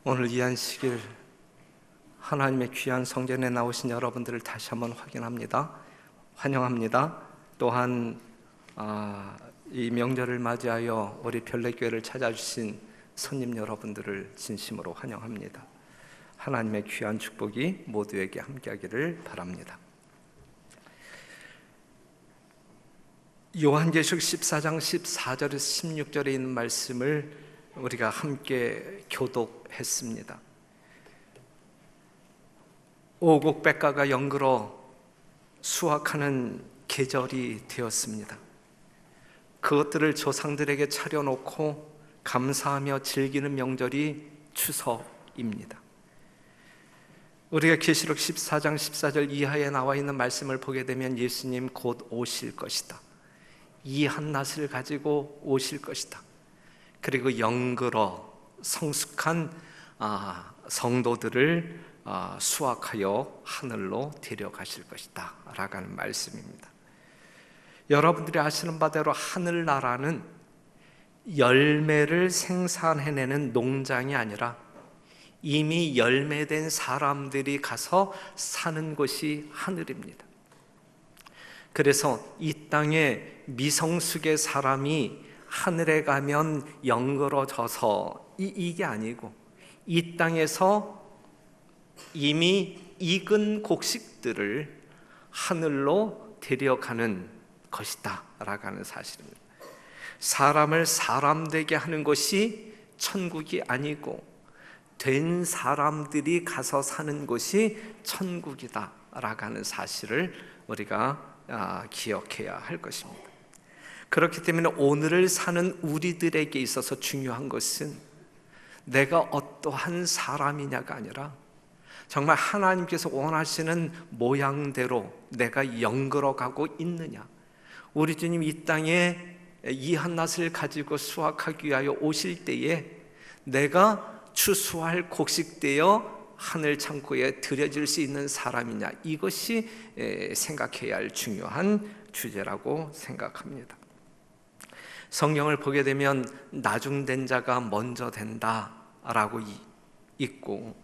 오늘 이 안식일 하나님의 귀한 성전에 나오신 여러분들을 다시 한번 확인합니다. 환영합니다. 또한 이 명절을 맞이하여 우리 별내교회를 찾아주신 손님 여러분들을 진심으로 환영합니다. 하나님의 귀한 축복이 모두에게 함께하기를 바랍니다. 요한계시록 14장 14절에서 16절에 있는 말씀을 우리가 함께 교독했습니다. 오곡백과가 연그러 수확하는 계절이 되었습니다. 그것들을 조상들에게 차려놓고 감사하며 즐기는 명절이 추석입니다. 우리가 계시록 14장 14절 이하에 나와 있는 말씀을 보게 되면 예수님 곧 오실 것이다, 이 한낮을 가지고 오실 것이다, 그리고 연그러 성숙한 성도들을 수확하여 하늘로 데려가실 것이다 라고 하는 말씀입니다. 여러분들이 아시는 바대로 하늘나라는 열매를 생산해내는 농장이 아니라 이미 열매된 사람들이 가서 사는 곳이 하늘입니다. 그래서 이 땅에 미성숙의 사람이 하늘에 가면 연그러져서 이게 아니고, 이 땅에서 이미 익은 곡식들을 하늘로 데려가는 것이다 라고 하는 사실입니다. 사람을 사람 되게 하는 것이 천국이 아니고 된 사람들이 가서 사는 곳이 천국이다 라고 하는 사실을 우리가 기억해야 할 것입니다. 그렇기 때문에 오늘을 사는 우리들에게 있어서 중요한 것은 내가 어떠한 사람이냐가 아니라 정말 하나님께서 원하시는 모양대로 내가 연그러가고 있느냐, 우리 주님 이 땅에 이 한낮을 가지고 수확하기 위하여 오실 때에 내가 추수할 곡식되어 하늘 창고에 들여질 수 있는 사람이냐, 이것이 생각해야 할 중요한 주제라고 생각합니다. 성경을 보게 되면 나중된 자가 먼저 된다라고 있고,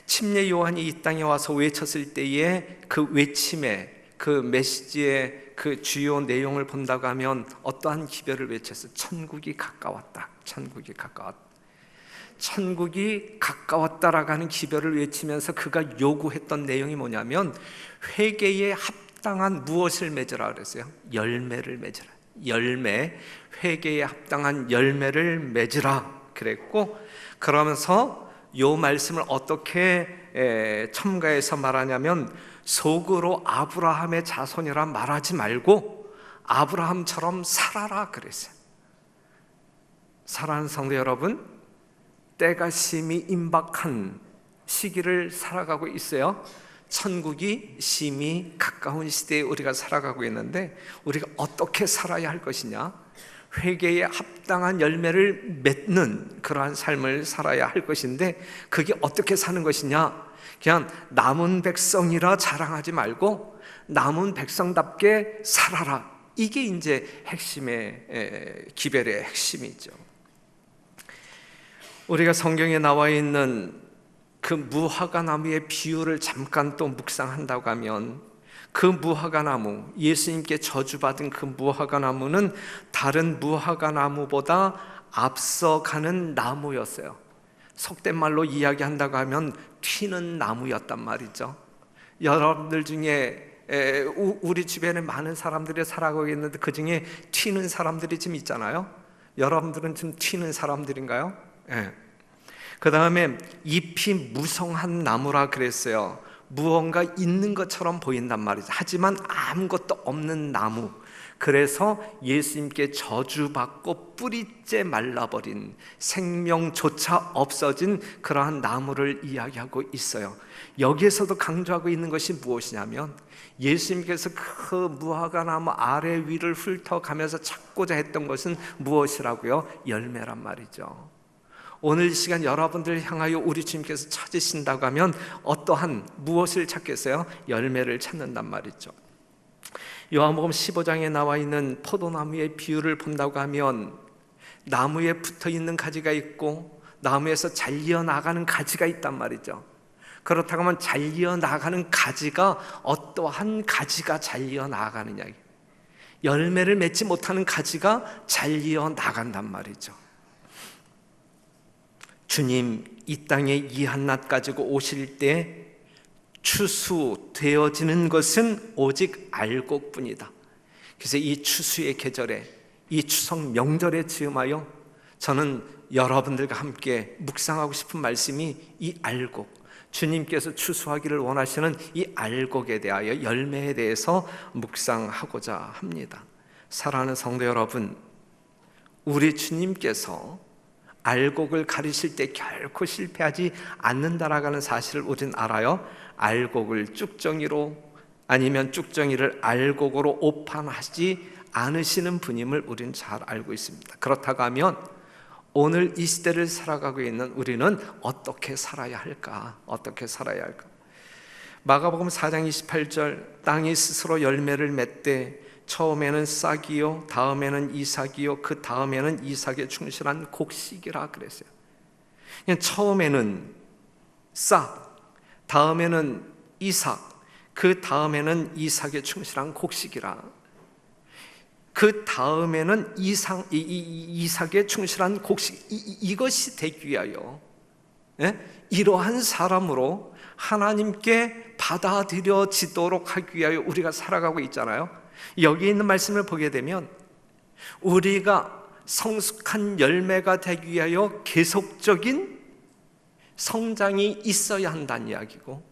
침례 요한이 이 땅에 와서 외쳤을 때에 그 외침에, 그 메시지의 그 주요 내용을 본다고 하면 어떠한 기별을 외쳤어요? 천국이 가까웠다, 천국이 가까웠다, 천국이 가까웠다라고 하는 기별을 외치면서 그가 요구했던 내용이 뭐냐면 회개에 합당한 무엇을 맺으라 그랬어요? 열매를 맺으라. 열매, 회개에 합당한 열매를 맺으라 그랬고, 그러면서 요 말씀을 어떻게 첨가해서 말하냐면 속으로 아브라함의 자손이라 말하지 말고 아브라함처럼 살아라 그랬어요. 사랑하는 성도 여러분, 때가 심히 임박한 시기를 살아가고 있어요. 천국이 심히 가까운 시대에 우리가 살아가고 있는데, 우리가 어떻게 살아야 할 것이냐, 회개에 합당한 열매를 맺는 그러한 삶을 살아야 할 것인데, 그게 어떻게 사는 것이냐, 그냥 남은 백성이라 자랑하지 말고 남은 백성답게 살아라, 이게 이제 핵심의 기별의 핵심이죠. 우리가 성경에 나와 있는 그 무화과나무의 비유를 잠깐 또 묵상한다고 하면, 그 무화과나무, 예수님께 저주받은 그 무화과나무는 다른 무화과나무보다 앞서가는 나무였어요. 속된 말로 이야기한다고 하면 튀는 나무였단 말이죠. 여러분들 중에 우리 주변에 많은 사람들이 살아가고 있는데 그 중에 튀는 사람들이 좀 있잖아요. 여러분들은 좀 튀는 사람들인가요? 네. 그 다음에 잎이 무성한 나무라 그랬어요. 무언가 있는 것처럼 보인단 말이죠. 하지만 아무것도 없는 나무. 그래서 예수님께 저주받고 뿌리째 말라버린, 생명조차 없어진 그러한 나무를 이야기하고 있어요. 여기에서도 강조하고 있는 것이 무엇이냐면, 예수님께서 그 무화과나무 아래 위를 훑어가면서 찾고자 했던 것은 무엇이라고요? 열매란 말이죠. 오늘 이 시간 여러분들을 향하여 우리 주님께서 찾으신다고 하면 어떠한 무엇을 찾겠어요? 열매를 찾는단 말이죠. 요한복음 15장에 나와 있는 포도나무의 비유를 본다고 하면 나무에 붙어있는 가지가 있고 나무에서 잘리어 나가는 가지가 있단 말이죠. 그렇다고 하면 잘리어 나가는 가지가 어떠한 가지가 잘리어 나가느냐, 열매를 맺지 못하는 가지가 잘리어 나간단 말이죠. 주님 이 땅에 이 한낱 가지고 오실 때 추수되어지는 것은 오직 알곡뿐이다. 그래서 이 추수의 계절에, 이 추석 명절에 즈음하여 저는 여러분들과 함께 묵상하고 싶은 말씀이 이 알곡, 주님께서 추수하기를 원하시는 이 알곡에 대하여, 열매에 대해서 묵상하고자 합니다. 사랑하는 성도 여러분, 우리 주님께서 알곡을 가리실 때 결코 실패하지 않는다라는 사실을 우린 알아요. 알곡을 쭉정이로, 아니면 쭉정이를 알곡으로 오판하지 않으시는 분임을 우린 잘 알고 있습니다. 그렇다고 하면 오늘 이 시대를 살아가고 있는 우리는 어떻게 살아야 할까? 어떻게 살아야 할까? 마가복음 4장 28절, 땅이 스스로 열매를 맺되 처음에는 싹이요, 다음에는 이삭이요, 그 다음에는 이삭에 충실한 곡식이라 그랬어요. 그냥 처음에는 싹, 다음에는 이삭, 그 다음에는 이삭에 충실한 곡식이라. 그 다음에는 이삭에 충실한 곡식, 이것이 되기 위하여, 이러한 사람으로 하나님께 받아들여지도록 하기 위하여 우리가 살아가고 있잖아요. 여기 있는 말씀을 보게 되면 우리가 성숙한 열매가 되기 위하여 계속적인 성장이 있어야 한다는 이야기고,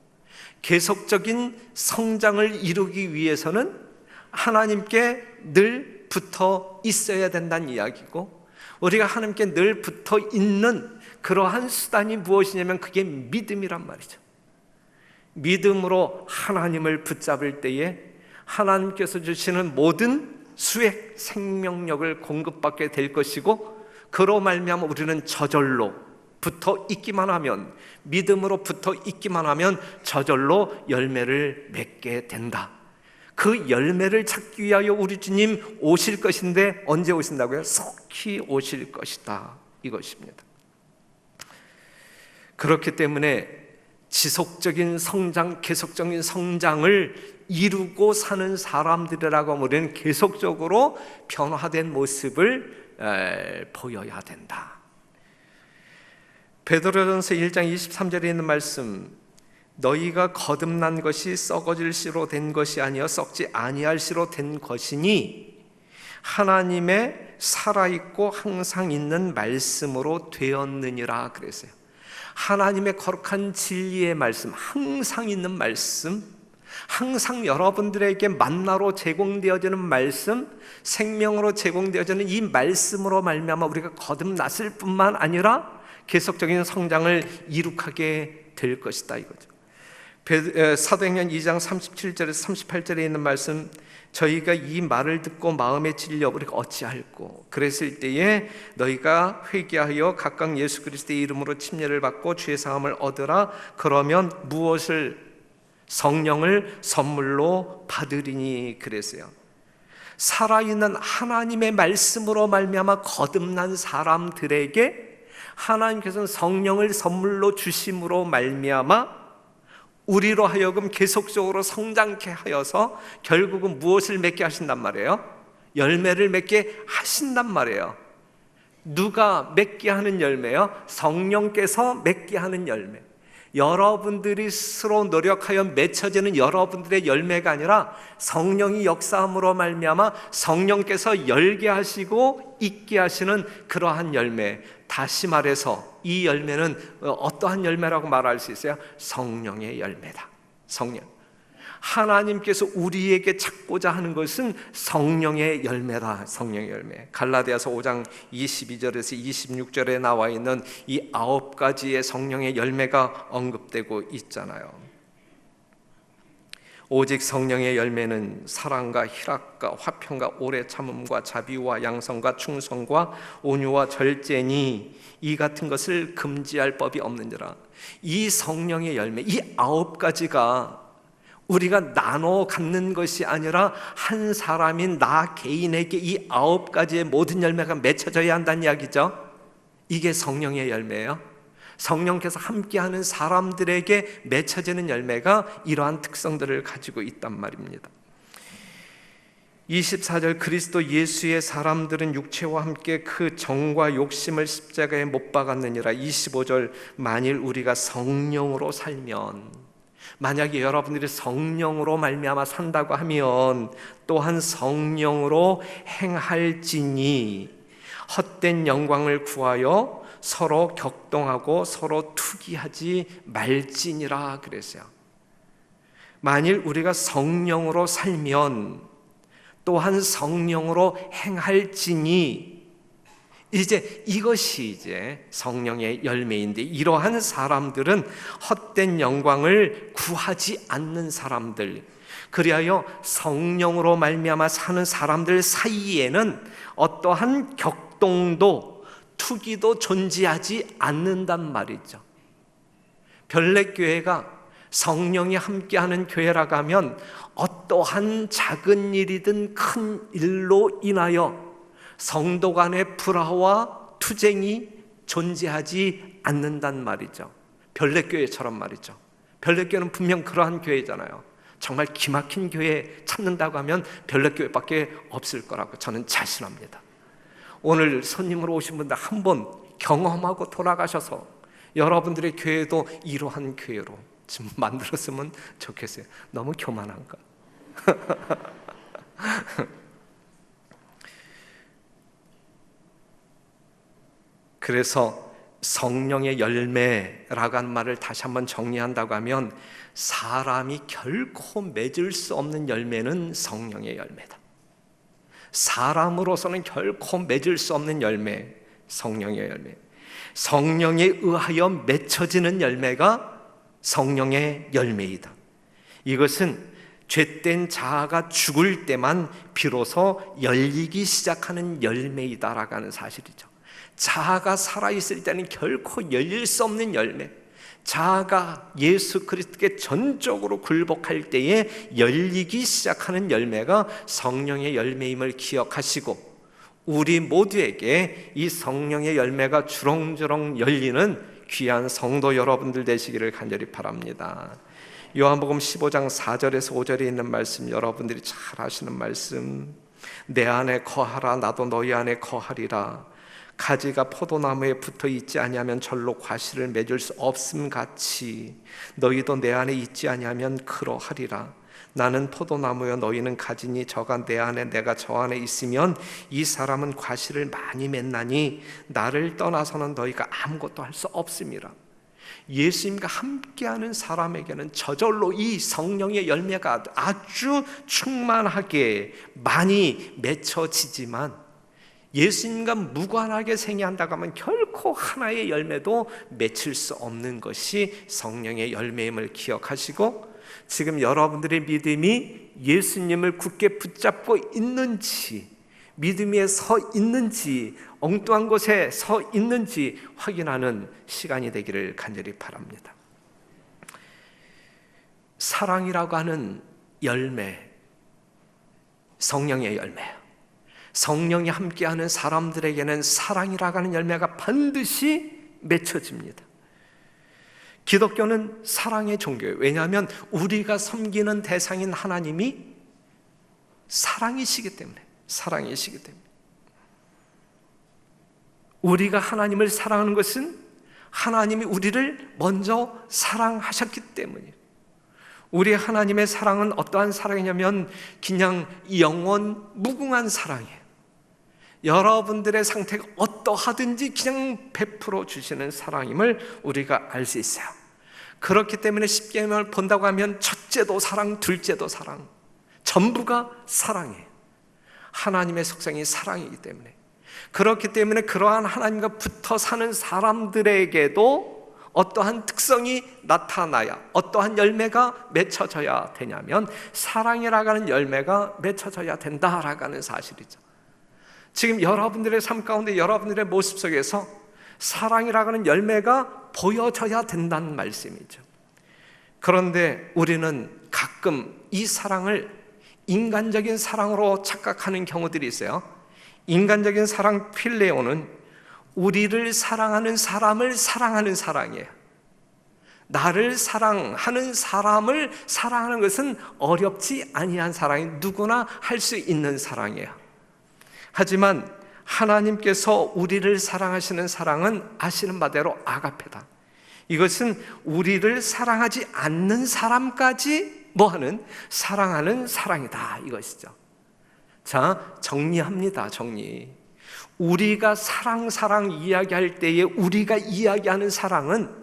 계속적인 성장을 이루기 위해서는 하나님께 늘 붙어 있어야 된다는 이야기고, 우리가 하나님께 늘 붙어 있는 그러한 수단이 무엇이냐면 그게 믿음이란 말이죠. 믿음으로 하나님을 붙잡을 때에 하나님께서 주시는 모든 수액 생명력을 공급받게 될 것이고, 그로 말미암아 우리는 저절로 붙어 있기만 하면, 믿음으로 붙어 있기만 하면 저절로 열매를 맺게 된다. 그 열매를 찾기 위하여 우리 주님 오실 것인데 언제 오신다고요? 속히 오실 것이다, 이것입니다. 그렇기 때문에 지속적인 성장, 계속적인 성장을 이루고 사는 사람들이라고 하면 우리는 계속적으로 변화된 모습을 보여야 된다. 베드로전서 1장 23절에 있는 말씀, 너희가 거듭난 것이 썩어질 씨로 된 것이 아니여 썩지 아니할 씨로 된 것이니 하나님의 살아있고 항상 있는 말씀으로 되었느니라 그랬어요. 하나님의 거룩한 진리의 말씀, 항상 있는 말씀, 항상 여러분들에게 만나로 제공되어지는 말씀, 생명으로 제공되어지는 이 말씀으로 말미암아 우리가 거듭났을 뿐만 아니라 계속적인 성장을 이룩하게 될 것이다, 이거죠. 사도행전 2장 37절에서 38절에 있는 말씀, 저희가 이 말을 듣고 마음에 질려 우리가 어찌할꼬, 그랬을 때에 너희가 회개하여 각각 예수 그리스도의 이름으로 침례를 받고 주의 사함을 얻으라. 그러면 무엇을? 성령을 선물로 받으리니 그랬어요. 살아있는 하나님의 말씀으로 말미암아 거듭난 사람들에게 하나님께서는 성령을 선물로 주심으로 말미암아 우리로 하여금 계속적으로 성장케 하여서 결국은 무엇을 맺게 하신단 말이에요? 열매를 맺게 하신단 말이에요. 누가 맺게 하는 열매요? 성령께서 맺게 하는 열매. 여러분들이 스스로 노력하여 맺혀지는 여러분들의 열매가 아니라 성령이 역사함으로 말미암아 성령께서 열게 하시고 있게 하시는 그러한 열매. 다시 말해서 이 열매는 어떠한 열매라고 말할 수 있어요? 성령의 열매다. 성령. 하나님께서 우리에게 찾고자 하는 것은 성령의 열매다. 성령의 열매. 갈라디아서 5장 22절에서 26절에 나와 있는 이 9가지의 성령의 열매가 언급되고 있잖아요. 오직 성령의 열매는 사랑과 희락과 화평과 오래 참음과 자비와 양성과 충성과 온유와 절제니 이 같은 것을 금지할 법이 없느니라. 이 성령의 열매, 이 9가지가 우리가 나눠 갖는 것이 아니라 한 사람인 나 개인에게 이 9가지의 모든 열매가 맺혀져야 한다는 이야기죠. 이게 성령의 열매예요. 성령께서 함께하는 사람들에게 맺혀지는 열매가 이러한 특성들을 가지고 있단 말입니다. 24절 그리스도 예수의 사람들은 육체와 함께 그 정과 욕심을 십자가에 못 박았느니라. 25절 만일 우리가 성령으로 살면, 만약에 여러분들이 성령으로 말미암아 산다고 하면 또한 성령으로 행할지니 헛된 영광을 구하여 서로 격동하고 서로 투기하지 말지니라 그랬어요. 만일 우리가 성령으로 살면 또한 성령으로 행할지니, 이것이 이제 성령의 열매인데, 이러한 사람들은 헛된 영광을 구하지 않는 사람들, 그리하여 성령으로 말미암아 사는 사람들 사이에는 어떠한 격동도 투기도 존재하지 않는단 말이죠. 별내교회가 성령이 함께하는 교회라고 하면 어떠한 작은 일이든 큰 일로 인하여 성도 간의 불화와 투쟁이 존재하지 않는단 말이죠. 별내교회처럼 말이죠. 별내교회는 분명 그러한 교회잖아요. 정말 기막힌 교회 찾는다고 하면 별내교회밖에 없을 거라고 저는 자신합니다. 오늘 손님으로 오신 분들 한번 경험하고 돌아가셔서 여러분들의 교회도 이러한 교회로 좀 만들었으면 좋겠어요. 너무 교만한가? 그래서 성령의 열매라고 하는 말을 다시 한번 정리한다고 하면 사람이 결코 맺을 수 없는 열매는 성령의 열매다. 사람으로서는 결코 맺을 수 없는 열매, 성령의 열매. 성령에 의하여 맺혀지는 열매가 성령의 열매이다. 이것은 죄된 자아가 죽을 때만 비로소 열리기 시작하는 열매이다라고 하는 사실이죠. 자아가 살아있을 때는 결코 열릴 수 없는 열매, 자아가 예수 그리스도께 전적으로 굴복할 때에 열리기 시작하는 열매가 성령의 열매임을 기억하시고, 우리 모두에게 이 성령의 열매가 주렁주렁 열리는 귀한 성도 여러분들 되시기를 간절히 바랍니다. 요한복음 15장 4절에서 5절에 있는 말씀, 여러분들이 잘 아시는 말씀, 내 안에 거하라 나도 너희 안에 거하리라. 가지가 포도나무에 붙어 있지 아니하면 절로 과실을 맺을 수 없음 같이 너희도 내 안에 있지 아니하면 그러하리라. 나는 포도나무여 너희는 가지니 저가 내 안에 내가 저 안에 있으면 이 사람은 과실을 많이 맺나니 나를 떠나서는 너희가 아무것도 할 수 없음이라. 예수님과 함께하는 사람에게는 저절로 이 성령의 열매가 아주 충만하게 많이 맺혀지지만, 예수님과 무관하게 생애한다고 하면 결코 하나의 열매도 맺힐 수 없는 것이 성령의 열매임을 기억하시고, 지금 여러분들의 믿음이 예수님을 굳게 붙잡고 있는지, 믿음 위에 서 있는지, 엉뚱한 곳에 서 있는지 확인하는 시간이 되기를 간절히 바랍니다. 사랑이라고 하는 열매, 성령의 열매예요. 성령이 함께하는 사람들에게는 사랑이라고 하는 열매가 반드시 맺혀집니다. 기독교는 사랑의 종교예요. 왜냐하면 우리가 섬기는 대상인 하나님이 사랑이시기 때문에, 사랑이시기 때문에. 우리가 하나님을 사랑하는 것은 하나님이 우리를 먼저 사랑하셨기 때문이에요. 우리 하나님의 사랑은 어떠한 사랑이냐면 그냥 영원 무궁한 사랑이에요. 여러분들의 상태가 어떠하든지 그냥 베풀어 주시는 사랑임을 우리가 알 수 있어요. 그렇기 때문에 십계명을 본다고 하면 첫째도 사랑, 둘째도 사랑, 전부가 사랑이에요. 하나님의 속성이 사랑이기 때문에. 그렇기 때문에 그러한 하나님과 붙어 사는 사람들에게도 어떠한 특성이 나타나야, 어떠한 열매가 맺혀져야 되냐면 사랑이라고 하는 열매가 맺혀져야 된다라고 하는 사실이죠. 지금 여러분들의 삶 가운데, 여러분들의 모습 속에서 사랑이라고 하는 열매가 보여져야 된다는 말씀이죠. 그런데 우리는 가끔 이 사랑을 인간적인 사랑으로 착각하는 경우들이 있어요. 인간적인 사랑 필레오는 우리를 사랑하는 사람을 사랑하는 사랑이에요. 나를 사랑하는 사람을 사랑하는 것은 어렵지 아니한 사랑이 누구나 할 수 있는 사랑이에요. 하지만 하나님께서 우리를 사랑하시는 사랑은 아시는 바대로 아가페다. 이것은 우리를 사랑하지 않는 사람까지 뭐하는? 사랑하는 사랑이다, 이것이죠. 자, 정리합니다. 정리. 우리가 사랑 이야기할 때에 우리가 이야기하는 사랑은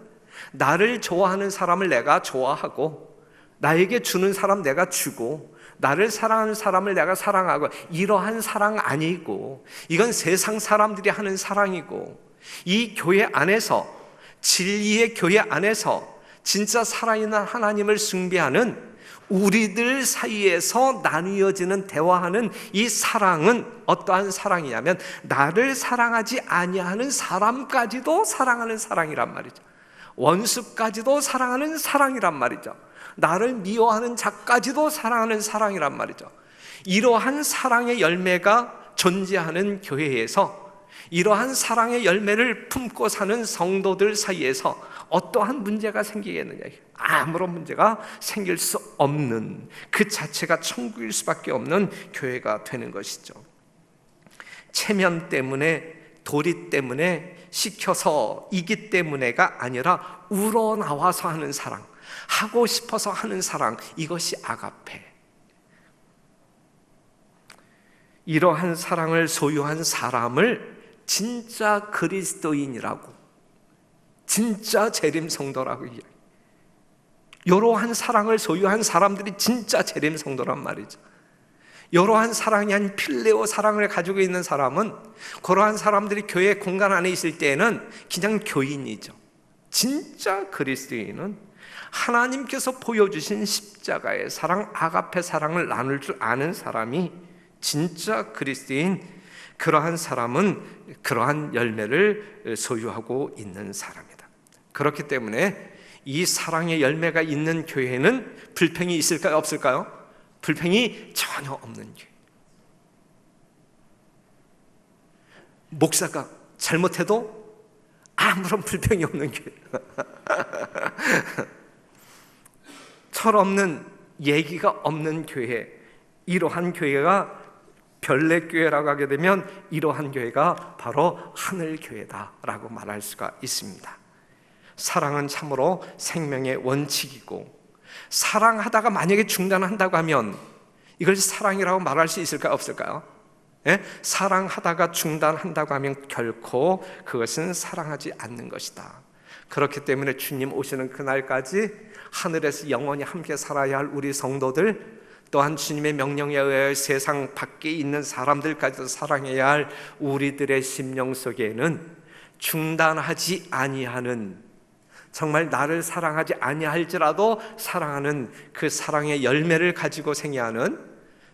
나를 좋아하는 사람을 내가 좋아하고, 나에게 주는 사람 내가 주고, 나를 사랑하는 사람을 내가 사랑하고, 이러한 사랑 아니고, 이건 세상 사람들이 하는 사랑이고, 이 교회 안에서, 진리의 교회 안에서 진짜 살아있는 하나님을 숭배하는 우리들 사이에서 나뉘어지는 대화하는 이 사랑은 어떠한 사랑이냐면, 나를 사랑하지 아니하는 사람까지도 사랑하는 사랑이란 말이죠. 원수까지도 사랑하는 사랑이란 말이죠. 나를 미워하는 자까지도 사랑하는 사랑이란 말이죠. 이러한 사랑의 열매가 존재하는 교회에서 이러한 사랑의 열매를 품고 사는 성도들 사이에서 어떠한 문제가 생기겠느냐? 아무런 문제가 생길 수 없는, 그 자체가 천국일 수밖에 없는 교회가 되는 것이죠. 체면 때문에, 도리 때문에, 시켜서 이기 때문에가 아니라 우러나와서 하는 사랑, 하고 싶어서 하는 사랑, 이것이 아가페. 이러한 사랑을 소유한 사람을 진짜 그리스도인이라고, 진짜 재림 성도라고 이야기해요. 이러한 사랑을 소유한 사람들이 진짜 재림 성도란 말이죠. 이러한 사랑이 한 필레오 사랑을 가지고 있는 사람은, 그러한 사람들이 교회 공간 안에 있을 때에는 그냥 교인이죠. 진짜 그리스도인은 하나님께서 보여주신 십자가의 사랑, 아가페 사랑을 나눌 줄 아는 사람이 진짜 그리스도인, 그러한 사람은 그러한 열매를 소유하고 있는 사람이다. 그렇기 때문에 이 사랑의 열매가 있는 교회는 불평이 있을까요? 없을까요? 불평이 전혀 없는 교회. 목사가 잘못해도 아무런 불평이 없는 교회. 철없는 얘기가 없는 교회. 이러한 교회가 별내교회라고 하게 되면 이러한 교회가 바로 하늘교회다라고 말할 수가 있습니다. 사랑은 참으로 생명의 원칙이고, 사랑하다가 만약에 중단한다고 하면 이걸 사랑이라고 말할 수 있을까요? 없을까요? 예? 사랑하다가 중단한다고 하면 결코 그것은 사랑하지 않는 것이다. 그렇기 때문에 주님 오시는 그날까지 하늘에서 영원히 함께 살아야 할 우리 성도들, 또한 주님의 명령에 의하여 세상 밖에 있는 사람들까지도 사랑해야 할 우리들의 심령 속에는 중단하지 아니하는, 정말 나를 사랑하지 아니할지라도 사랑하는 그 사랑의 열매를 가지고 생애하는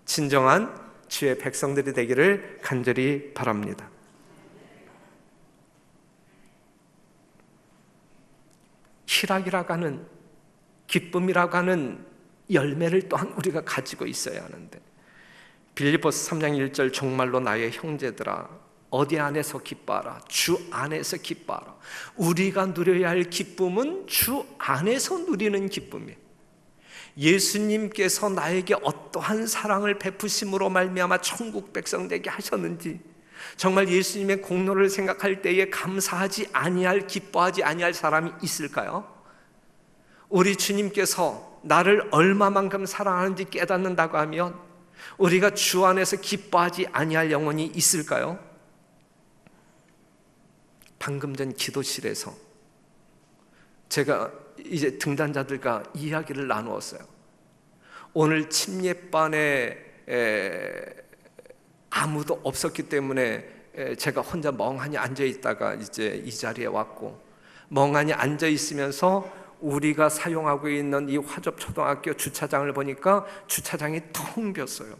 진정한 주의 백성들이 되기를 간절히 바랍니다. 희락이라고 하는, 기쁨이라고 하는 열매를 또한 우리가 가지고 있어야 하는데, 빌립보서 3장 1절 정말로 나의 형제들아 어디 안에서 기뻐하라. 주 안에서 기뻐하라. 우리가 누려야 할 기쁨은 주 안에서 누리는 기쁨이에요. 예수님께서 나에게 어떠한 사랑을 베푸심으로 말미암아 천국 백성 되게 하셨는지, 정말 예수님의 공로를 생각할 때에 감사하지 아니할, 기뻐하지 아니할 사람이 있을까요? 우리 주님께서 나를 얼마만큼 사랑하는지 깨닫는다고 하면 우리가 주 안에서 기뻐하지 아니할 영혼이 있을까요? 방금 전 기도실에서 제가 이제 등단자들과 이야기를 나누었어요. 오늘 침례반에 아무도 없었기 때문에 제가 혼자 멍하니 앉아 있다가 이제 이 자리에 왔고, 멍하니 앉아 있으면서 우리가 사용하고 있는 이 화접초등학교 주차장을 보니까 주차장이 텅 비었어요.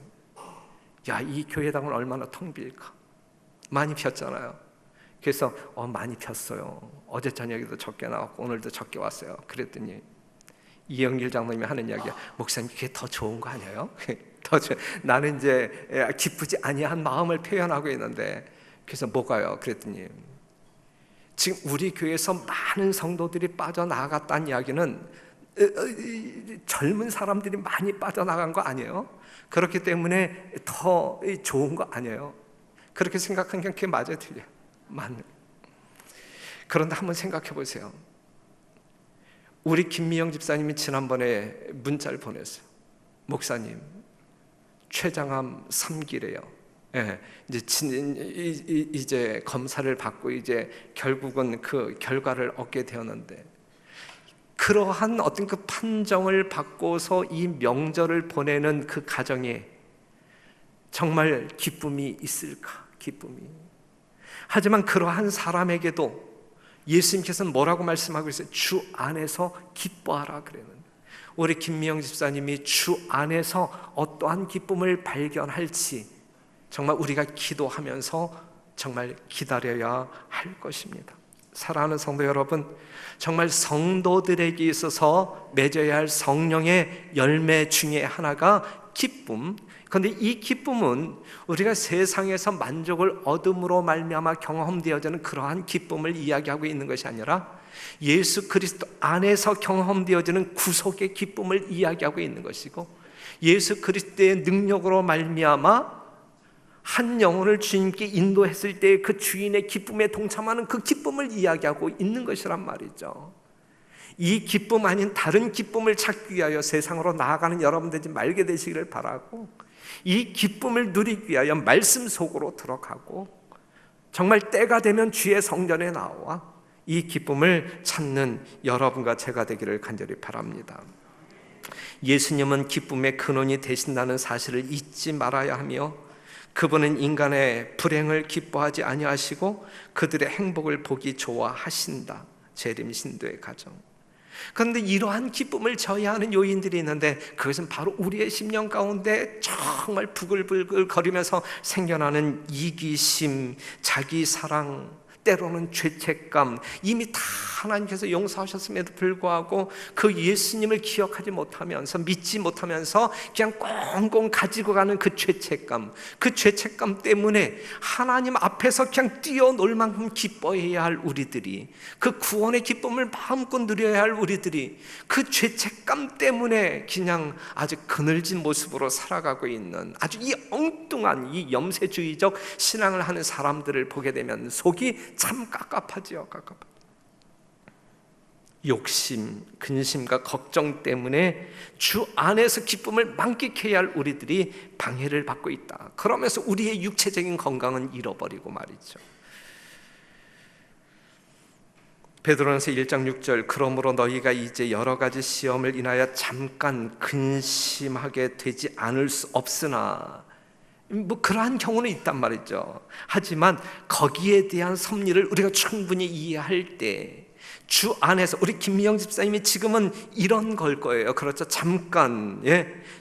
야, 이 교회당은 얼마나 텅 빌까? 많이 비었잖아요. 그래서 많이 폈어요. 어제 저녁에도 적게 나왔고 오늘도 적게 왔어요. 그랬더니 이영길 장로님이 하는 이야기야. 목사님, 그게 더 좋은 거 아니에요? 나는 이제 기쁘지 아니한 마음을 표현하고 있는데, 그래서 뭐가요? 그랬더니 지금 우리 교회에서 많은 성도들이 빠져나갔다는 이야기는 젊은 사람들이 많이 빠져나간 거 아니에요? 그렇기 때문에 더 좋은 거 아니에요? 그렇게 생각하는 게 그게 맞아요, 틀려요? 맞는. 그런데 한번 생각해 보세요. 우리 김미영 집사님이 지난번에 문자를 보냈어요. 목사님, 췌장암 3기래요. 예, 이제 검사를 받고 이제 결국은 그 결과를 얻게 되었는데, 그러한 어떤 그 판정을 받고서 이 명절을 보내는 그 가정에 정말 기쁨이 있을까? 기쁨이. 하지만 그러한 사람에게도 예수님께서는 뭐라고 말씀하고 있어요? 주 안에서 기뻐하라 그랬는데, 우리 김미영 집사님이 주 안에서 어떠한 기쁨을 발견할지 정말 우리가 기도하면서 정말 기다려야 할 것입니다. 사랑하는 성도 여러분, 정말 성도들에게 있어서 맺어야 할 성령의 열매 중에 하나가 기쁨. 그런데 이 기쁨은 우리가 세상에서 만족을 얻음으로 말미암아 경험되어지는 그러한 기쁨을 이야기하고 있는 것이 아니라 예수 그리스도 안에서 경험되어지는 구속의 기쁨을 이야기하고 있는 것이고, 예수 그리스도의 능력으로 말미암아 한 영혼을 주님께 인도했을 때 그 주인의 기쁨에 동참하는 그 기쁨을 이야기하고 있는 것이란 말이죠. 이 기쁨 아닌 다른 기쁨을 찾기 위하여 세상으로 나아가는 여러분 되지 말게 되시기를 바라고, 이 기쁨을 누리기 위하여 말씀 속으로 들어가고 정말 때가 되면 주의 성전에 나와 이 기쁨을 찾는 여러분과 제가 되기를 간절히 바랍니다. 예수님은 기쁨의 근원이 되신다는 사실을 잊지 말아야 하며, 그분은 인간의 불행을 기뻐하지 아니하시고 그들의 행복을 보기 좋아하신다. 재림 신도의 가정. 그런데 이러한 기쁨을 저해하는 요인들이 있는데, 그것은 바로 우리의 심령 가운데 정말 부글부글 거리면서 생겨나는 이기심, 자기사랑, 때로는 죄책감, 이미 다 하나님께서 용서하셨음에도 불구하고 그 예수님을 기억하지 못하면서, 믿지 못하면서 그냥 꽁꽁 가지고 가는 그 죄책감, 그 죄책감 때문에 하나님 앞에서 그냥 뛰어놀 만큼 기뻐해야 할 우리들이, 그 구원의 기쁨을 마음껏 누려야 할 우리들이 그 죄책감 때문에 그냥 아주 그늘진 모습으로 살아가고 있는 아주 이 엉뚱한 이 염세주의적 신앙을 하는 사람들을 보게 되면 속이 참 깝깝하지요. 욕심, 근심과 걱정 때문에 주 안에서 기쁨을 만끽해야 할 우리들이 방해를 받고 있다. 그러면서 우리의 육체적인 건강은 잃어버리고 말이죠. 베드로전서 1장 6절, 그러므로 너희가 이제 여러 가지 시험을 인하여 잠깐 근심하게 되지 않을 수 없으나, 그러한 경우는 있단 말이죠. 하지만 거기에 대한 섭리를 우리가 충분히 이해할 때 주 안에서, 우리 김미영 집사님이 지금은 이런 걸 거예요. 그렇죠. 잠깐,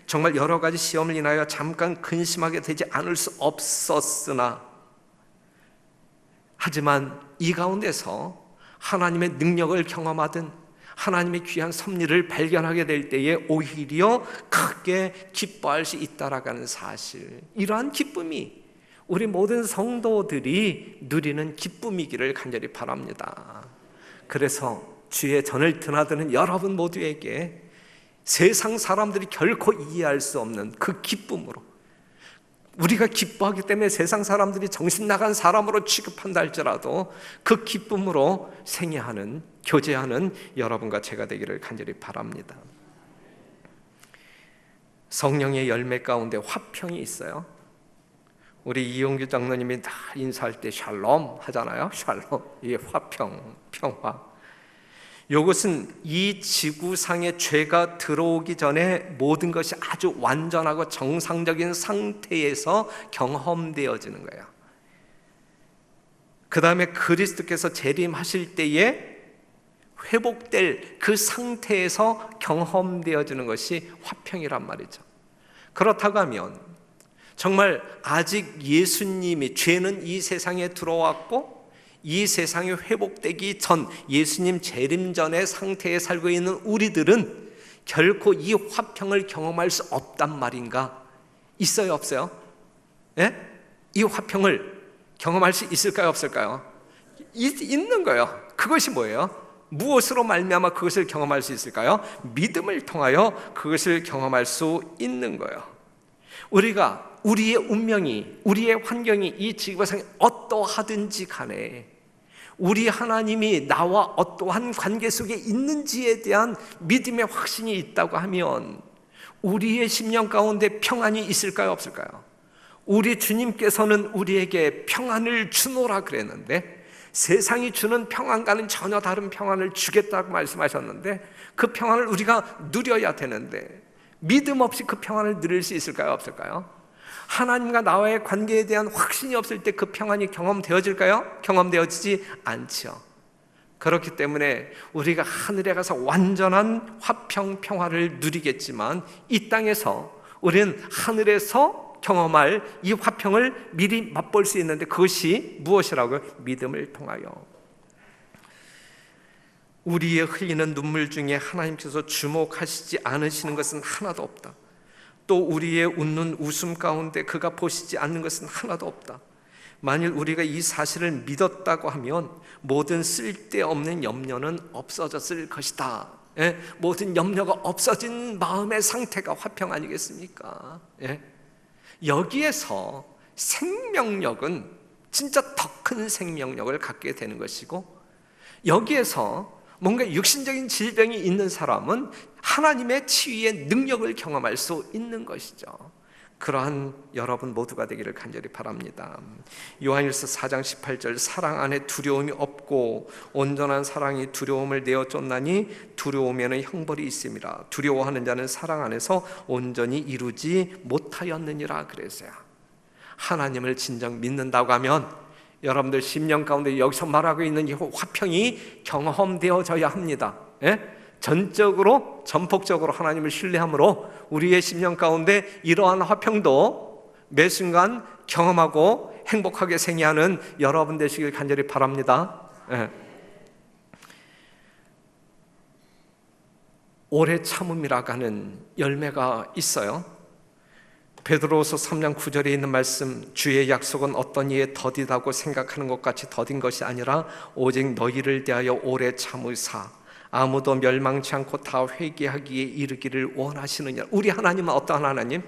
정말 여러 가지 시험을 인하여 잠깐 근심하게 되지 않을 수 없었으나, 하지만 이 가운데서 하나님의 능력을 경험하든 하나님의 귀한 섭리를 발견하게 될 때에 오히려 크게 기뻐할 수 있다라는 사실, 이러한 기쁨이 우리 모든 성도들이 누리는 기쁨이기를 간절히 바랍니다. 그래서 주의 전을 드나드는 여러분 모두에게 세상 사람들이 결코 이해할 수 없는 그 기쁨으로, 우리가 기뻐하기 때문에 세상 사람들이 정신 나간 사람으로 취급한다 할지라도 그 기쁨으로 생애하는, 교제하는 여러분과 제가 되기를 간절히 바랍니다. 성령의 열매 가운데 화평이 있어요. 우리 이용규 장로님이 다 인사할 때 샬롬 하잖아요. 샬롬, 이게 화평, 평화. 이것은 이 지구상에 죄가 들어오기 전에 모든 것이 아주 완전하고 정상적인 상태에서 경험되어지는 거예요. 그 다음에 그리스도께서 재림하실 때에 회복될 그 상태에서 경험되어지는 것이 화평이란 말이죠. 그렇다고 하면 정말 아직 예수님이, 죄는 이 세상에 들어왔고 이 세상이 회복되기 전, 예수님 재림 전의 상태에 살고 있는 우리들은 결코 이 화평을 경험할 수 없단 말인가? 있어요, 없어요? 이 화평을 경험할 수 있을까요, 없을까요? 있는 거예요. 그것이 뭐예요? 무엇으로 말미암아 그것을 경험할 수 있을까요? 믿음을 통하여 그것을 경험할 수 있는 거예요. 우리가 우리의 운명이, 우리의 환경이 이 지구상에 어떠하든지 간에 우리 하나님이 나와 어떠한 관계 속에 있는지에 대한 믿음의 확신이 있다고 하면 우리의 심령 가운데 평안이 있을까요? 없을까요? 우리 주님께서는 우리에게 평안을 주노라 그랬는데 세상이 주는 평안과는 전혀 다른 평안을 주겠다고 말씀하셨는데 그 평안을 우리가 누려야 되는데 믿음 없이 그 평안을 누릴 수 있을까요? 없을까요? 하나님과 나와의 관계에 대한 확신이 없을 때 그 평안이 경험되어질까요? 경험되어지지 않죠. 그렇기 때문에 우리가 하늘에 가서 완전한 화평 평화를 누리겠지만 이 땅에서 우리는 하늘에서 경험할 이 화평을 미리 맛볼 수 있는데 그것이 무엇이라고요? 믿음을 통하여. 우리의 흘리는 눈물 중에 하나님께서 주목하시지 않으시는 것은 하나도 없다. 또 우리의 웃는 웃음 가운데 그가 보시지 않는 것은 하나도 없다. 만일 우리가 이 사실을 믿었다고 하면 모든 쓸데없는 염려는 없어졌을 것이다. 모든 염려가 없어진 마음의 상태가 화평 아니겠습니까? 여기에서 생명력은 진짜 더 큰 생명력을 갖게 되는 것이고, 여기에서 뭔가 육신적인 질병이 있는 사람은 하나님의 치유의 능력을 경험할 수 있는 것이죠. 그러한 여러분 모두가 되기를 간절히 바랍니다. 요한일서 4장 18절, 사랑 안에 두려움이 없고 온전한 사랑이 두려움을 내어 쫓나니 두려움에는 형벌이 있음이라. 두려워하는 자는 사랑 안에서 온전히 이루지 못하였느니라 그랬어요. 하나님을 진정 믿는다고 하면 여러분들 심령 가운데 여기서 말하고 있는 이 화평이 경험되어져야 합니다. 전적으로 전폭적으로 하나님을 신뢰함으로 우리의 심령 가운데 이러한 화평도 매 순간 경험하고 행복하게 생애하는 여러분 되시길 간절히 바랍니다. 오래 참음이라고 하는 열매가 있어요. 베드로후서 3장 9절에 있는 말씀, 주의 약속은 어떤 이에 더디다고 생각하는 것 같이 더딘 것이 아니라 오직 너희를 대하여 오래 참으사 아무도 멸망치 않고 다 회개하기에 이르기를 원하시느냐. 우리 하나님은 어떠한 하나님?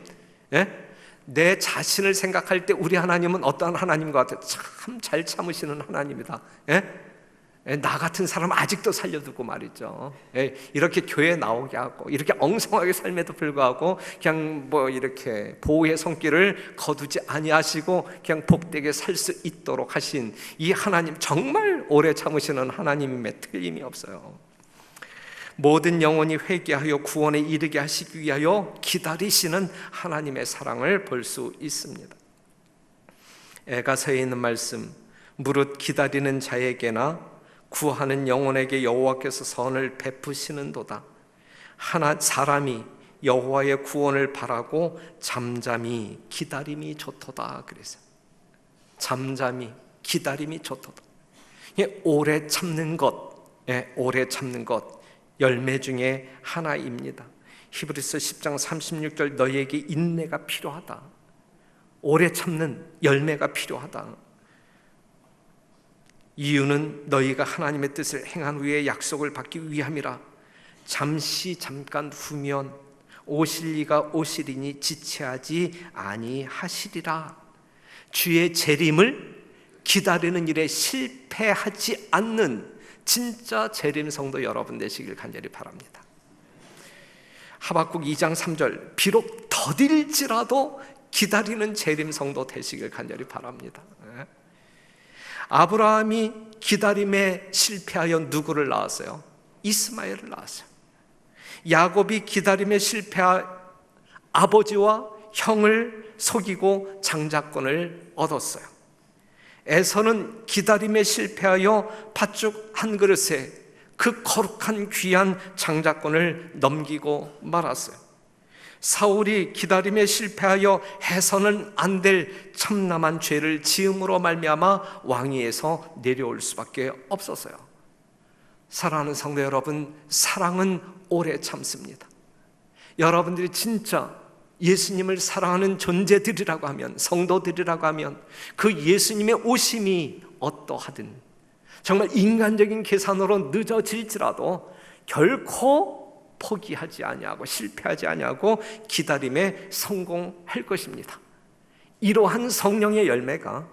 내 자신을 생각할 때 우리 하나님은 어떠한 하나님과 같아요? 참 잘 참으시는 하나님이다. 나 같은 사람 아직도 살려두고 말이죠. 이렇게 교회에 나오게 하고 이렇게 엉성하게 삶에도 불구하고 그냥 뭐 이렇게 보호의 손길을 거두지 아니하시고 그냥 복되게 살 수 있도록 하신 이 하나님, 정말 오래 참으시는 하나님임에 틀림이 없어요. 모든 영혼이 회개하여 구원에 이르게 하시기 위하여 기다리시는 하나님의 사랑을 볼 수 있습니다. 에가서에 있는 말씀, 무릇 기다리는 자에게나 구하는 영혼에게 여호와께서 선을 베푸시는도다. 사람이 여호와의 구원을 바라고 잠잠히 기다림이 좋도다 그랬어요. 잠잠히 기다림이 좋도다. 오래 참는 것, 오래 참는 것 열매 중에 하나입니다. 히브리서 10장 36절, 너희에게 인내가 필요하다. 오래 참는 열매가 필요하다. 이유는 너희가 하나님의 뜻을 행한 후에 약속을 받기 위함이라. 잠깐 후면 오실 이가 오시리니 지체하지 아니하시리라. 주의 재림을 기다리는 일에 실패하지 않는 진짜 재림 성도 여러분 되시길 간절히 바랍니다. 하박국 2장 3절, 비록 더딜지라도 기다리는 재림 성도 되시길 간절히 바랍니다. 아브라함이 기다림에 실패하여 누구를 낳았어요? 이스마엘을 낳았어요. 야곱이 기다림에 실패한 아버지와 형을 속이고 장자권을 얻었어요. 에서는 기다림에 실패하여 팥죽 한 그릇에 그 거룩한 귀한 장자권을 넘기고 말았어요. 사울이 기다림에 실패하여 해서는 안 될 참남한 죄를 지음으로 말미암아 왕위에서 내려올 수밖에 없었어요. 사랑하는 성도 여러분, 사랑은 오래 참습니다. 여러분들이 진짜 예수님을 사랑하는 존재들이라고 하면, 성도들이라고 하면 그 예수님의 오심이 어떠하든 정말 인간적인 계산으로 늦어질지라도 결코 포기하지 아니하고 실패하지 아니하고 기다림에 성공할 것입니다. 이러한 성령의 열매가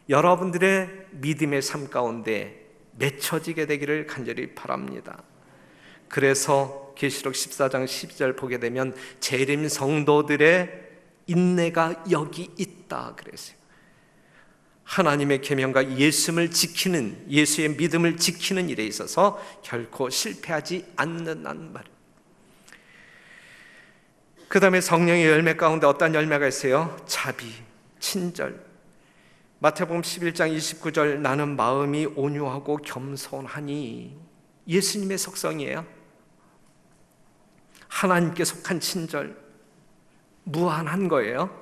여러분들의 믿음의 삶 가운데 맺혀지게 되기를 간절히 바랍니다. 그래서 계시록 14장 12절 보게 되면 재림 성도들의 인내가 여기 있다 그랬어요. 하나님의 계명과 예수를 지키는, 예수의 믿음을 지키는 일에 있어서 결코 실패하지 않는다는 말이에요. 그 다음에 성령의 열매 가운데 어떤 열매가 있어요? 자비, 친절. 마태복음 11장 29절 나는 마음이 온유하고 겸손하니, 예수님의 속성이에요. 하나님께 속한 친절, 무한한 거예요.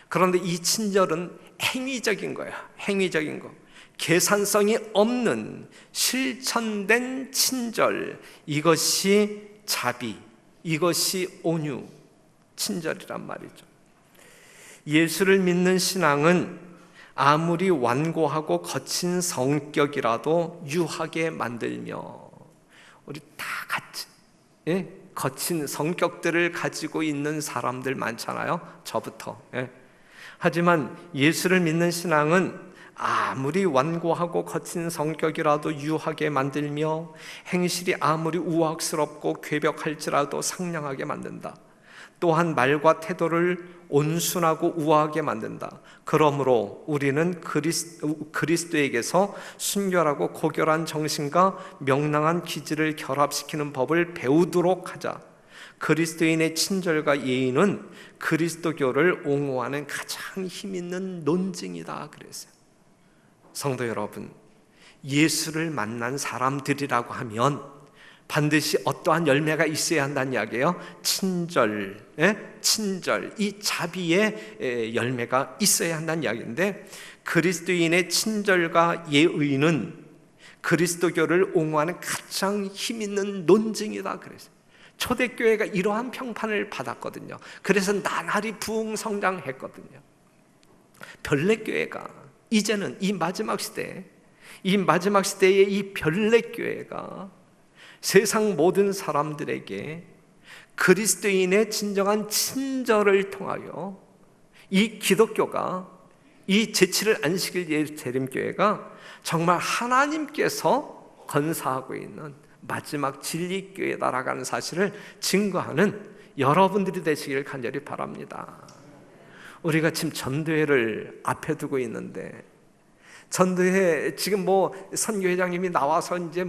그런데 이 친절은 행위적인 거예요. 행위적인 거, 계산성이 없는 실천된 친절, 이것이 자비, 이것이 온유, 친절이란 말이죠. 예수를 믿는 신앙은 아무리 완고하고 거친 성격이라도 유하게 만들며, 우리 다 같이 거친 성격들을 가지고 있는 사람들 많잖아요. 저부터. 하지만 예수를 믿는 신앙은 아무리 완고하고 거친 성격이라도 유하게 만들며 행실이 아무리 우악스럽고 괴벽할지라도 상냥하게 만든다. 또한 말과 태도를 온순하고 우아하게 만든다. 그러므로 우리는 그리스도에게서 순결하고 고결한 정신과 명랑한 기질을 결합시키는 법을 배우도록 하자. 그리스도인의 친절과 예의는 그리스도교를 옹호하는 가장 힘있는 논증이다 그랬어요. 성도 여러분, 예수를 만난 사람들이라고 하면 반드시 어떠한 열매가 있어야 한다는 이야기예요. 친절, 친절, 이 자비의 열매가 있어야 한다는 이야기인데, 그리스도인의 친절과 예의는 그리스도교를 옹호하는 가장 힘있는 논증이다 그랬어요. 초대교회가 이러한 평판을 받았거든요. 그래서 나날이 부흥성장했거든요. 변래교회가 이제는 이 마지막 시대에 이 변래교회가 세상 모든 사람들에게 그리스도인의 진정한 친절을 통하여 이 기독교가, 이 제7일 안식일 재림교회가 정말 하나님께서 건사하고 있는 마지막 진리교회다라는 사실을 증거하는 여러분들이 되시기를 간절히 바랍니다. 우리가 지금 전도회를 앞에 두고 있는데, 전도회 지금 선교회장님이 나와서 이제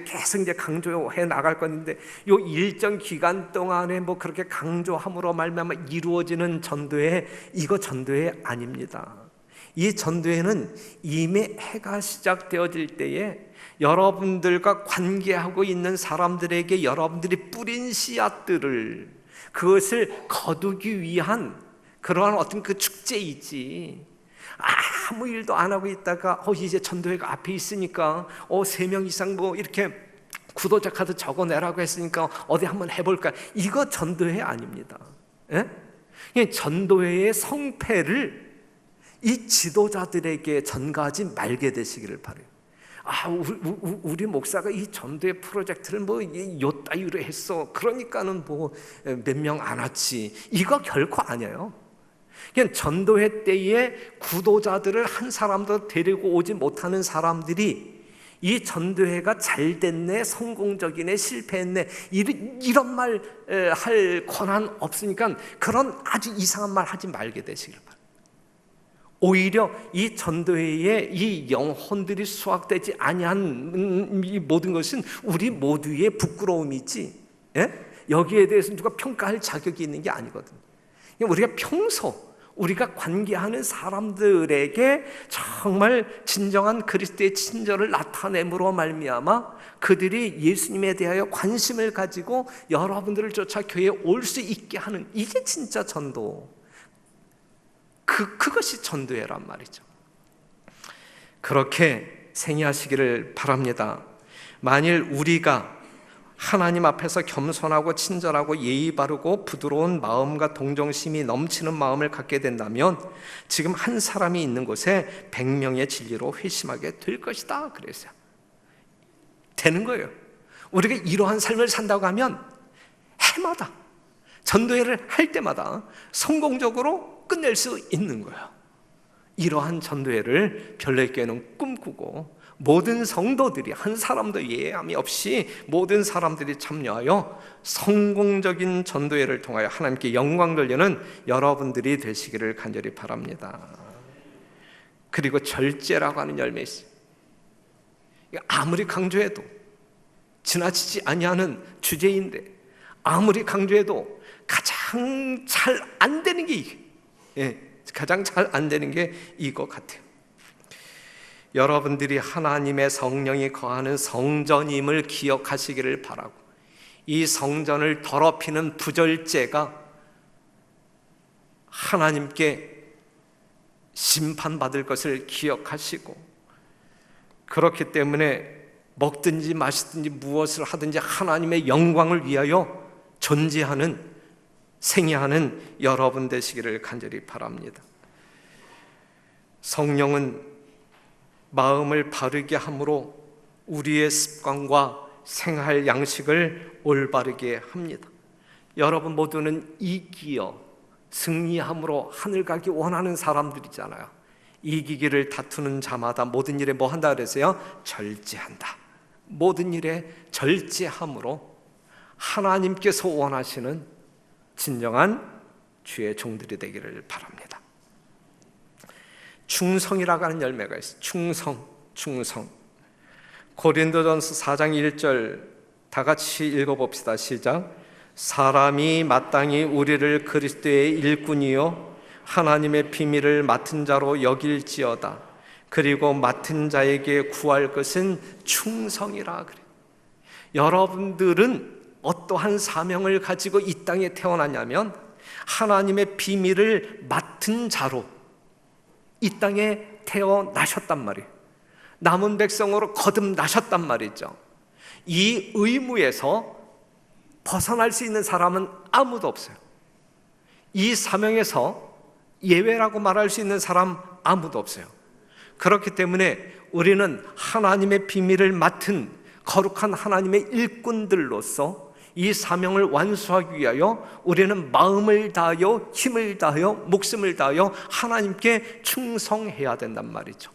계속 강조해 나갈 건데, 요 일정 기간 동안에 그렇게 강조함으로 말미암아 이루어지는 전도회, 이거 전도회 아닙니다. 이 전도회는 이미 해가 시작되어질 때에 여러분들과 관계하고 있는 사람들에게 여러분들이 뿌린 씨앗들을, 그것을 거두기 위한 그러한 어떤 그 축제이지, 아무 일도 안 하고 있다가 이제 전도회가 앞에 있으니까 3명 이상 이렇게 구독자 카드 적어내라고 했으니까 어디 한번 해볼까, 이거 전도회 아닙니다. 전도회의 성패를 이 지도자들에게 전가하지 말게 되시기를 바라요. 우리 목사가 이 전도회 프로젝트를 요 따위로 했어, 그러니까는 몇 명 안 왔지, 이거 결코 아니에요. 그냥 전도회 때에 구도자들을 한 사람도 데리고 오지 못하는 사람들이 이 전도회가 잘 됐네, 성공적이네, 실패했네, 이런 말 할 권한 없으니까 그런 아주 이상한 말 하지 말게 되시길 바랍니다. 오히려 이 전도회에 이 영혼들이 수확되지 아니한 이 모든 것은 우리 모두의 부끄러움이지, 여기에 대해서 누가 평가할 자격이 있는 게 아니거든요. 우리가 평소 우리가 관계하는 사람들에게 정말 진정한 그리스도의 친절을 나타냄으로 말미암아 그들이 예수님에 대하여 관심을 가지고 여러분들을 쫓아 교회에 올 수 있게 하는, 이게 진짜 전도, 그것이 전도회란 말이죠. 그렇게 생애하시기를 바랍니다. 만일 우리가 하나님 앞에서 겸손하고 친절하고 예의 바르고 부드러운 마음과 동정심이 넘치는 마음을 갖게 된다면 지금 한 사람이 있는 곳에 100명의 진리로 회심하게 될 것이다 그랬어요. 되는 거예요. 우리가 이러한 삶을 산다고 하면 해마다 전도회를 할 때마다 성공적으로 끝낼 수 있는 거예요. 이러한 전도회를 별내교회는 꿈꾸고 모든 성도들이 한 사람도 예외함이 없이 모든 사람들이 참여하여 성공적인 전도회를 통하여 하나님께 영광 돌리는 여러분들이 되시기를 간절히 바랍니다. 그리고 절제라고 하는 열매 있어요. 아무리 강조해도 지나치지 아니하는 주제인데 아무리 강조해도 가장 잘 안 되는 게 가장 잘 안 되는 게 이거 같아요. 여러분들이 하나님의 성령이 거하는 성전임을 기억하시기를 바라고, 이 성전을 더럽히는 부절제가 하나님께 심판받을 것을 기억하시고, 그렇기 때문에 먹든지 마시든지 무엇을 하든지 하나님의 영광을 위하여 존재하는, 생애하는 여러분 되시기를 간절히 바랍니다. 성령은 마음을 바르게 함으로 우리의 습관과 생활 양식을 올바르게 합니다. 여러분 모두는 이기어 승리함으로 하늘 가기 원하는 사람들이잖아요. 이기기를 다투는 자마다 모든 일에 뭐 한다 그랬어요? 절제한다. 모든 일에 절제함으로 하나님께서 원하시는 진정한 주의 종들이 되기를 바랍니다. 충성이라고 하는 열매가 있어요. 충성. 고린도전서 4장 1절 다 같이 읽어봅시다. 시작. 사람이 마땅히 우리를 그리스도의 일꾼이요 하나님의 비밀을 맡은 자로 여길지어다. 그리고 맡은 자에게 구할 것은 충성이라 그래요. 여러분들은 어떠한 사명을 가지고 이 땅에 태어났냐면 하나님의 비밀을 맡은 자로 이 땅에 태어나셨단 말이에요. 남은 백성으로 거듭나셨단 말이죠. 이 의무에서 벗어날 수 있는 사람은 아무도 없어요. 이 사명에서 예외라고 말할 수 있는 사람 아무도 없어요. 그렇기 때문에 우리는 하나님의 비밀을 맡은 거룩한 하나님의 일꾼들로서 이 사명을 완수하기 위하여 우리는 마음을 다하여 힘을 다하여 목숨을 다하여 하나님께 충성해야 된단 말이죠.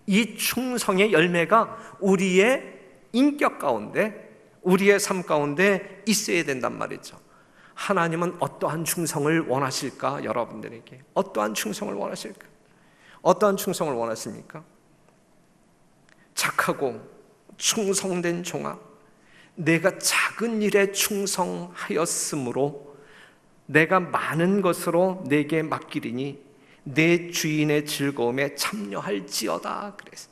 이 충성의 열매가 우리의 인격 가운데, 우리의 삶 가운데 있어야 된단 말이죠. 하나님은 어떠한 충성을 원하실까? 여러분들에게 어떠한 충성을 원하실까? 어떠한 충성을 원하십니까? 착하고 충성된 종아, 내가 작은 일에 충성하였으므로 내가 많은 것으로 내게 맡기리니 내 주인의 즐거움에 참여할지어다. 그래서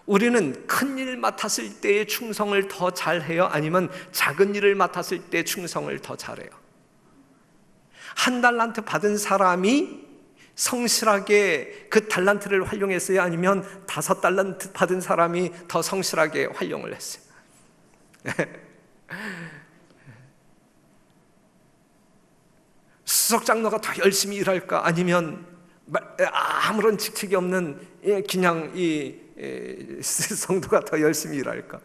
우리는 큰 일 맡았을 때의 충성을 더 잘해요? 아니면 작은 일을 맡았을 때 충성을 더 잘해요? 한 달란트 받은 사람이 성실하게 그 달란트를 활용했어요? 아니면 5달란트 받은 사람이 더 성실하게 활용을 했어요? 수석 장로가 더 열심히 일할까? 아니면 아무런 직책이 없는 그냥 이 성도가 더 열심히 일할까?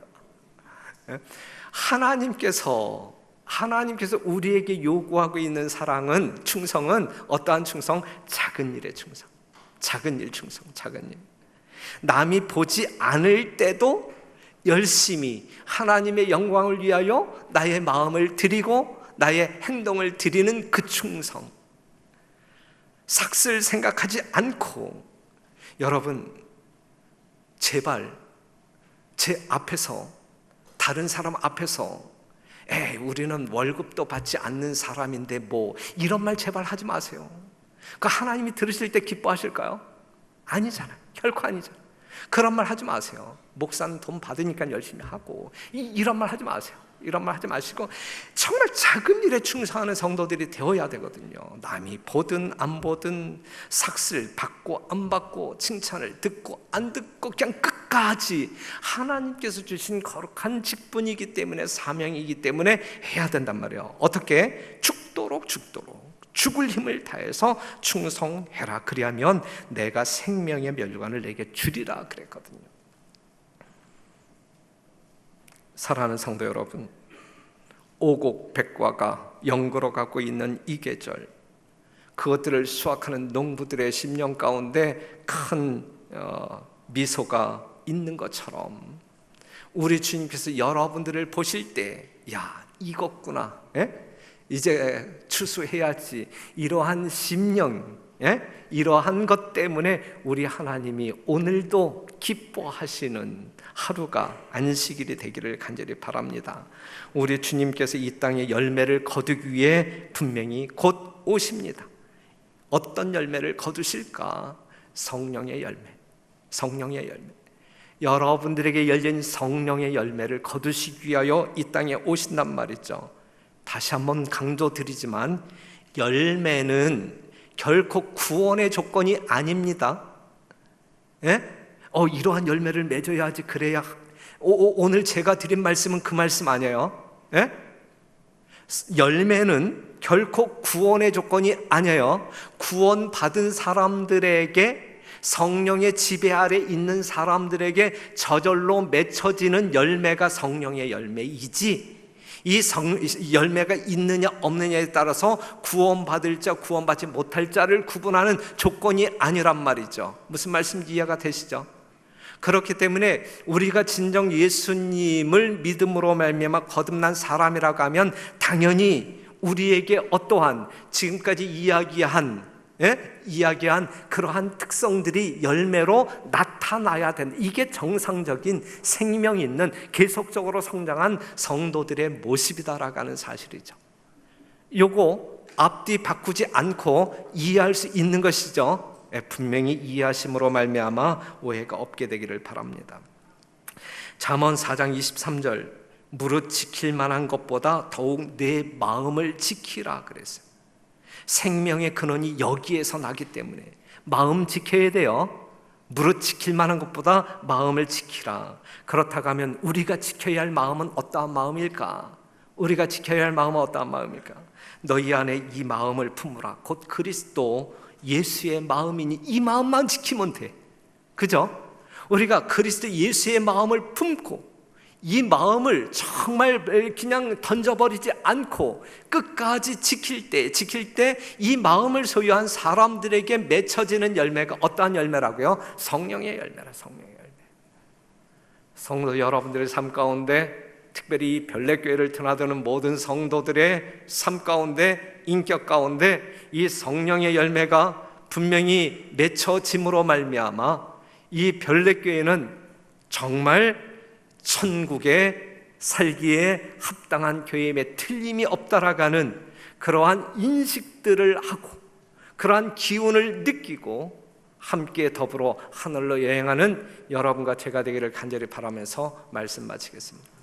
하나님께서 우리에게 요구하고 있는 사랑은, 충성은 어떠한 충성? 작은 일의 충성, 작은 일 충성, 작은 일. 남이 보지 않을 때도 열심히 하나님의 영광을 위하여 나의 마음을 드리고 나의 행동을 드리는 그 충성, 삭슬 생각하지 않고. 여러분 제발 제 앞에서, 다른 사람 앞에서 우리는 월급도 받지 않는 사람인데 뭐 이런 말 제발 하지 마세요. 그 하나님이 들으실 때 기뻐하실까요? 아니잖아요. 결코 아니잖아요. 그런 말 하지 마세요. 목사는 돈 받으니까 열심히 하고, 이런 말 하지 마세요. 이런 말 하지 마시고 정말 작은 일에 충성하는 성도들이 되어야 되거든요. 남이 보든 안 보든, 삭슬 받고 안 받고, 칭찬을 듣고 안 듣고, 그냥 끝까지 하나님께서 주신 거룩한 직분이기 때문에, 사명이기 때문에 해야 된단 말이에요. 어떻게? 죽도록 죽을 힘을 다해서 충성해라. 그리하면 내가 생명의 멸류관을 내게 주리라 그랬거든요. 사랑하는 성도 여러분, 오곡백과가 연그러 가고 있는 이 계절, 그것들을 수확하는 농부들의 심령 가운데 큰 미소가 있는 것처럼 우리 주님께서 여러분들을 보실 때, 야, 이것구나, 이제 추수해야지, 이러한 심령, 이러한 것 때문에 우리 하나님이 오늘도 기뻐하시는 하루가 안식일이 되기를 간절히 바랍니다. 우리 주님께서 이 땅에 열매를 거두기 위해 분명히 곧 오십니다. 어떤 열매를 거두실까? 성령의 열매, 성령의 열매. 여러분들에게 열린 성령의 열매를 거두시기 위하여 이 땅에 오신단 말이죠. 다시 한번 강조드리지만 열매는 결코 구원의 조건이 아닙니다. 이러한 열매를 맺어야지, 그래야. 오늘 제가 드린 말씀은 그 말씀 아니에요. 열매는 결코 구원의 조건이 아니에요. 구원받은 사람들에게, 성령의 지배 아래 있는 사람들에게 저절로 맺혀지는 열매가 성령의 열매이지, 이 열매가 있느냐 없느냐에 따라서 구원받을 자, 구원받지 못할 자를 구분하는 조건이 아니란 말이죠. 무슨 말씀인지 이해가 되시죠? 그렇기 때문에 우리가 진정 예수님을 믿음으로 말미암아 거듭난 사람이라고 하면 당연히 우리에게 어떠한 지금까지 이야기한 그러한 특성들이 열매로 나타나야 된다. 이게 정상적인 생명 있는 계속적으로 성장한 성도들의 모습이다라고 하는 사실이죠. 요거 앞뒤 바꾸지 않고 이해할 수 있는 것이죠. 분명히 이해하심으로 말미암아 오해가 없게 되기를 바랍니다. 잠언 4장 23절, 무릇 지킬 만한 것보다 더욱 내 마음을 지키라 그랬어요. 생명의 근원이 여기에서 나기 때문에 마음 지켜야 돼요. 무릇 지킬 만한 것보다 마음을 지키라. 그렇다고 하면 우리가 지켜야 할 마음은 어떠한 마음일까? 우리가 지켜야 할 마음은 어떠한 마음일까? 너희 안에 이 마음을 품으라. 곧 그리스도 예수의 마음이니 이 마음만 지키면 돼. 그죠? 우리가 그리스도 예수의 마음을 품고 이 마음을 정말 그냥 던져버리지 않고 끝까지 지킬 때 이 마음을 소유한 사람들에게 맺혀지는 열매가 어떠한 열매라고요? 성령의 열매라, 성령의 열매. 성도 여러분들의 삶 가운데, 특별히 별내교회를 드나드는 모든 성도들의 삶 가운데, 인격 가운데 이 성령의 열매가 분명히 맺혀짐으로 말미암아 이 별내교회는 정말 천국에 살기에 합당한 교회임에 틀림이 없다라가는 그러한 인식들을 하고 그러한 기운을 느끼고 함께 더불어 하늘로 여행하는 여러분과 제가 되기를 간절히 바라면서 말씀 마치겠습니다.